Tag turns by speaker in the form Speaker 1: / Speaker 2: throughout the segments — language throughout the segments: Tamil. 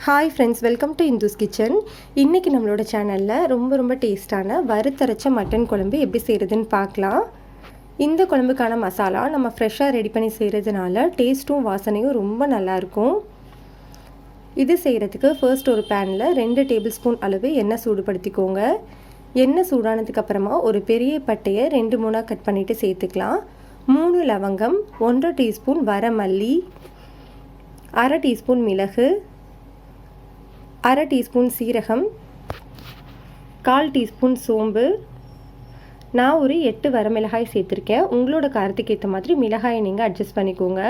Speaker 1: Hi friends, welcome to Indu's kitchen. இன்றைக்கி நம்மளோட சேனலில் ரொம்ப டேஸ்ட்டான வறுத்தரைச்ச மட்டன் குழம்பு எப்படி செய்கிறதுன்னு பார்க்கலாம். இந்த குழம்புக்கான மசாலா நம்ம ஃப்ரெஷ்ஷாக ரெடி பண்ணி செய்கிறதுனால டேஸ்ட்டும் வாசனையும் ரொம்ப நல்லாயிருக்கும். இது செய்கிறதுக்கு ஃபர்ஸ்ட் ஒரு பேனில் 2 டேபிள் ஸ்பூன் அளவு எண்ணெய் சூடுபடுத்திக்கோங்க. எண்ணெய் சூடானதுக்கப்புறமா ஒரு பெரிய பட்டையை 2-3 கட் பண்ணிவிட்டு சேர்த்துக்கலாம். 3 லவங்கம், 1 டீஸ்பூன் வரமல்லி, 1/2 டீஸ்பூன் மிளகு, 1/2 டீஸ்பூன் சீரகம், 1/4 டீஸ்பூன் சோம்பு. நான் ஒரு 8 வரமிளகாய் சேர்த்துருக்கேன். உங்களோட காரத்துக்கு ஏற்ற மாதிரி மிளகாயை நீங்கள் அட்ஜஸ்ட் பண்ணிக்கோங்க.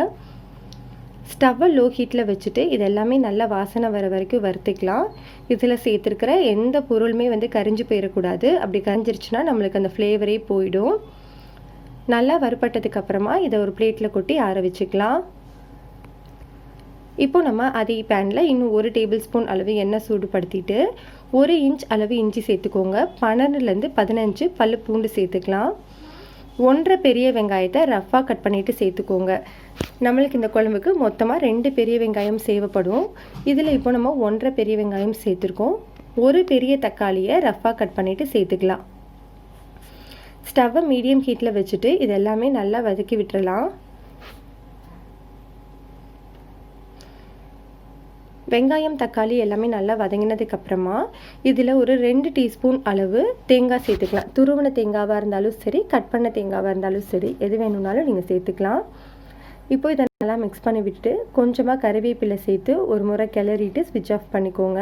Speaker 1: ஸ்டவ்வை லோ ஹீட்டில் வச்சுட்டு இது எல்லாமே நல்லா வாசனை வர வரைக்கும் வறுத்துக்கலாம். இதில் சேர்த்துருக்கிற எந்த பொருளுமே கரிஞ்சு போயிடக்கூடாது. அப்படி கரிஞ்சிருச்சுன்னா நம்மளுக்கு அந்த ஃப்ளேவரே போயிடும். நல்லா வறுப்பட்டதுக்கப்புறமா இதை ஒரு பிளேட்டில் கொட்டி ஆற வச்சுக்கலாம். இப்போ நம்ம அதே பேனில் இன்னும் 1 டேபிள் ஸ்பூன் அளவு எண்ணெய் சூடுபடுத்திட்டு 1 இன்ச் அளவு இஞ்சி சேர்த்துக்கோங்க. 12லேருந்து 15 பல்லு பூண்டு சேர்த்துக்கலாம். 1 பெரிய வெங்காயத்தை ரஃப்பாக கட் பண்ணிவிட்டு சேர்த்துக்கோங்க. நம்மளுக்கு இந்த குழம்புக்கு மொத்தமாக 2 பெரிய வெங்காயம் தேவைப்படும். இதில் இப்போ நம்ம 1 பெரிய வெங்காயம் சேர்த்துருக்கோம். 1 பெரிய தக்காளியை ரஃப்பாக கட் பண்ணிவிட்டு சேர்த்துக்கலாம். ஸ்டவ்வை மீடியம் ஹீட்டில் வச்சுட்டு இது எல்லாமே நல்லா வதக்கி விட்டுறலாம். வெங்காயம் தக்காளி எல்லாமே நல்லா வதங்கினதுக்கப்புறமா இதில் ஒரு 2 டீஸ்பூன் அளவு தேங்காய் சேர்த்துக்கலாம். துருவன தேங்காவாக இருந்தாலும் சரி, கட் பண்ண தேங்காவாக இருந்தாலும் சரி, எது வேணும்னாலும் நீங்கள் சேர்த்துக்கலாம். இப்போ இதை நல்லா மிக்ஸ் பண்ணி விட்டுட்டு கொஞ்சமாக கறிவேப்பிலை சேர்த்து ஒரு முறை கிளறிட்டு ஸ்விட்ச் ஆஃப் பண்ணிக்கோங்க.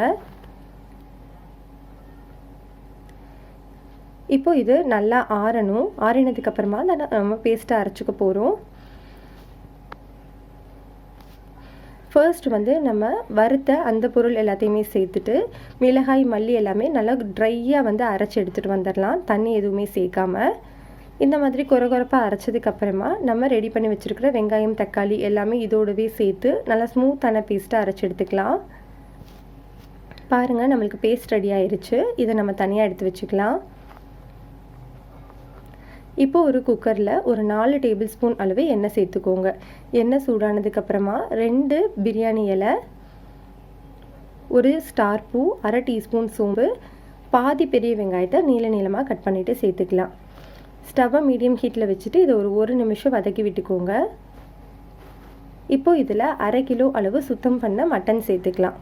Speaker 1: இப்போ இது நல்லா ஆறணும். ஆறினதுக்கப்புறமா நம்ம பேஸ்ட்டை அரைச்சிக்க போகிறோம். ஃபர்ஸ்ட் நம்ம வறுத்த அந்த பொருள் எல்லாத்தையுமே சேர்த்துட்டு மிளகாய் மல்லி எல்லாமே நல்லா ட்ரையாக அரைச்சி எடுத்துகிட்டு வந்துடலாம். தண்ணி எதுவுமே சேர்க்காம இந்த மாதிரி கொரகொரப்பாக அரைச்சதுக்கப்புறமா நம்ம ரெடி பண்ணி வச்சுருக்கிற வெங்காயம் தக்காளி எல்லாமே இதோடவே சேர்த்து நல்லா ஸ்மூத்தான பேஸ்ட்டாக அரைச்சி எடுத்துக்கலாம். பாருங்கள், நம்மளுக்கு பேஸ்ட் ரெடி ஆயிடுச்சு. இதை நம்ம தனியாக எடுத்து வச்சுக்கலாம். இப்போ ஒரு குக்கரில் ஒரு 4 டேபிள் ஸ்பூன் அளவு எண்ணெய் சேர்த்துக்கோங்க. எண்ணெய் சூடானதுக்கப்புறமா 2 பிரியாணி இலை, ஒரு ஸ்டார் பூ, 1/2 டீஸ்பூன் சோம்பு, பாதி பெரிய வெங்காயத்தை நீளமாக கட் பண்ணிவிட்டு சேர்த்துக்கலாம். ஸ்டவ்வை மீடியம் ஹீட்டில் வச்சுட்டு இதை ஒரு 1 நிமிஷம் வதக்கி விட்டுக்கோங்க. இப்போ இதில் 1/2 கிலோ அளவு சுத்தம் பண்ண மட்டன் சேர்த்துக்கலாம்.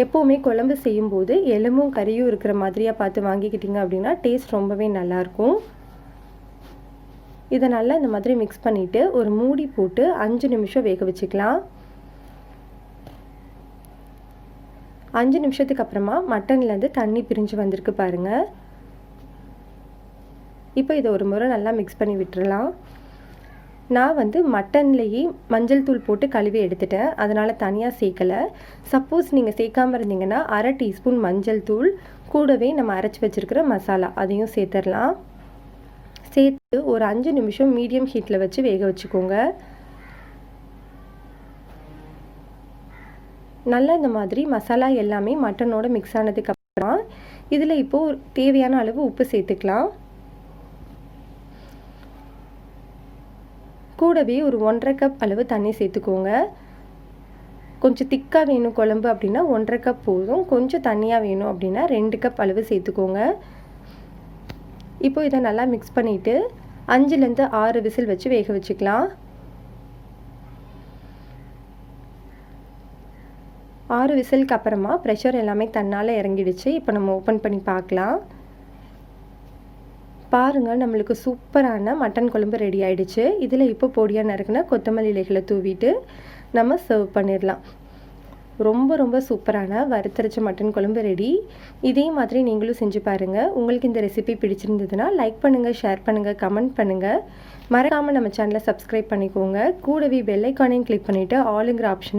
Speaker 1: எப்போவுமே குழம்பு செய்யும்போது எலும்பும் கறியும் இருக்கிற மாதிரியாக பார்த்து வாங்கிக்கிட்டிங்க அப்படின்னா டேஸ்ட் ரொம்பவே நல்லாயிருக்கும். இதை நல்லா இந்த மாதிரி மிக்ஸ் பண்ணிவிட்டு ஒரு மூடி போட்டு 5 நிமிஷம் வேக வச்சுக்கலாம். 5 நிமிஷத்துக்கு அப்புறமா மட்டன்லேருந்து தண்ணி பிரிஞ்சு வந்திருக்கு பாருங்கள். இப்போ இதை ஒரு முறை நல்லா மிக்ஸ் பண்ணி விட்டுறலாம். நான் மட்டன்லேயே மஞ்சள் தூள் போட்டு கழுவி எடுத்துட்டேன், அதனால் தனியாக சேர்க்கலை. சப்போஸ் நீங்கள் சேர்க்காமல் இருந்தீங்கன்னா 1/2 டீஸ்பூன் மஞ்சள் தூள் கூடவே நம்ம அரைச்சி வச்சுருக்கிற மசாலா அதையும் சேர்த்துடலாம். சேர்த்து ஒரு 5 நிமிஷம் மீடியம் ஹீட்டில் வச்சு வேக வச்சுக்கோங்க. நல்லா இந்த மாதிரி மசாலா எல்லாமே மட்டனோட மிக்ஸ் ஆனதுக்கப்புறம் இதில் இப்போது தேவையான அளவு உப்பு சேர்த்துக்கலாம். கூடவே ஒரு 1/2 கப் அளவு தண்ணி சேர்த்துக்கோங்க. கொஞ்சம் திக்காக வேணும் குழம்பு அப்படின்னா 1/2 கப் போதும். கொஞ்சம் தண்ணியாக வேணும் அப்படின்னா 2 கப் அளவு சேர்த்துக்கோங்க. இப்போ இதை நல்லா மிக்ஸ் பண்ணிவிட்டு 5லேருந்து 6 விசில் வச்சு வேக வச்சுக்கலாம். 6 விசிலுக்கு அப்புறமா ப்ரெஷர் எல்லாமே தன்னால் இறங்கிடுச்சு. இப்போ நம்ம ஓப்பன் பண்ணி பார்க்கலாம். பாருங்கள், நம்மளுக்கு சூப்பரான மட்டன் குழம்பு ரெடி ஆகிடுச்சு. இதில் இப்போ பொடியாக நறுக்குன கொத்தமல்லி இலைகளை தூவிட்டு நம்ம சர்வ் பண்ணிடலாம். ரொம்ப சூப்பரான வறுத்தரைச்ச மட்டன் குழம்பு ரெடி. இதே மாதிரி நீங்களும் செஞ்சு பாருங்கள். உங்களுக்கு இந்த ரெசிபி பிடிச்சிருந்ததுன்னா லைக் பண்ணுங்கள், ஷேர் பண்ணுங்கள், கமெண்ட் பண்ணுங்கள். மறக்காமல் நம்ம சேனலை சப்ஸ்கிரைப் பண்ணிக்கோங்க. கூடவே பெல் ஐக்கானையும் கிளிக் பண்ணிவிட்டு ஆளுங்கிற ஆப்ஷனை